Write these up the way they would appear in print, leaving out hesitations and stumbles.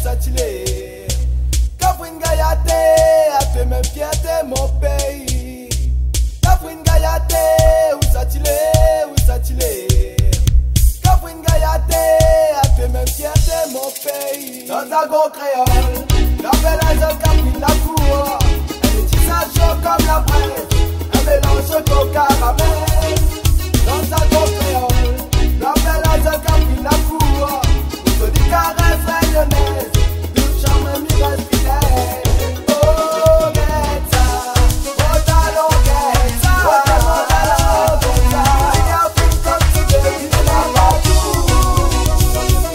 Satile. Catherine Gayaté, a fait même fierté mon pays. Catherine Gayaté, où Satile, où Satile. Catherine Gayaté, a fait même fierté mon pays. Dans un gros créole, la belle jeune Catherine la cour. Elle est tissage chaud comme la presse, un mélange au caramel. Dans un gros créole, la belle jeune Catherine la cour. Où se dit caresse rayonnaise, toute chambre m'y reste fidèle. Oh, Getza, oh, talon Getza, oh, talon Getza. Il y a une comme tu veux, il est là partout.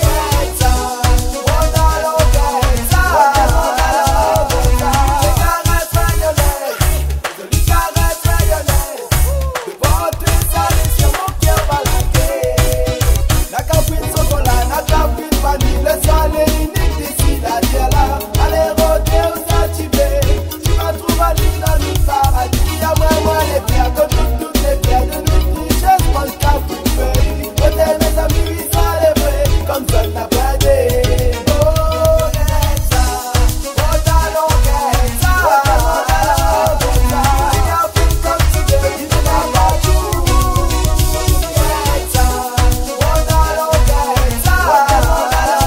Getza, oh, talon Getza, oh, talon Getza. Les caresses rayonnaises, jolies caresses rayonnaises. Devant tes salés sur mon cœur balaqué. La Catherine chocolat, la Catherine vanille, le soleil unique d'ici la terre là. Allez rôder aux activés, tu vas trouver dans le paradis. Y'a moi les pierres de toutes les pierres de nos richesses. Moi le Catherine feuille, côté mes amis ils sont les vrais, comme seul n'a pas d'idée. Oh Getza, oh talon Getza, oh talon Getza. Il y a une comme tu veux, il est là partout. Getza, oh talon Getza, oh talon Getza.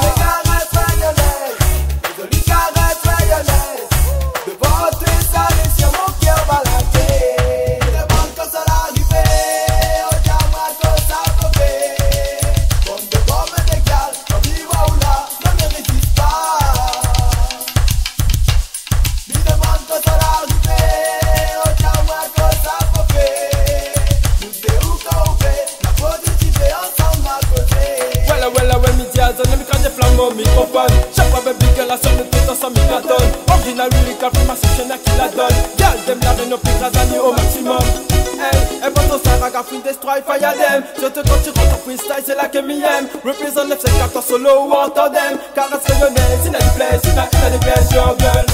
Les caresses rayonnaises, les jolies caresses rayonnaises. Devant tes salés sur mon cœur balaqué. Demande quand ça l'arrivée, oh diamant quand ça fait. Comme de bombes d'égales, comme l'Ivoire ou là, ne résiste pas. Lui demande quand ça l'arrivée, oh diamant quand ça fait. Nous deux ou quand on fait, la positivité ensemble à côté. Ouais, médias, on aime quand j'ai flamme au microphone. Chaque fois, baby, que la sonne tout ensemble, il cartonne. Original, lyrical, free, ma section, à qui la donne. Girl, them la reine, plus rasani au maximum. Hey, elle pense au Sarah, free, destroy, fire them. Je te quand tu rentres en freestyle, c'est là que m'y aime. Represent 954 solo ou en tandem. Caresse rayonnaise, il a du plaisir, il a des plaisirs, girl.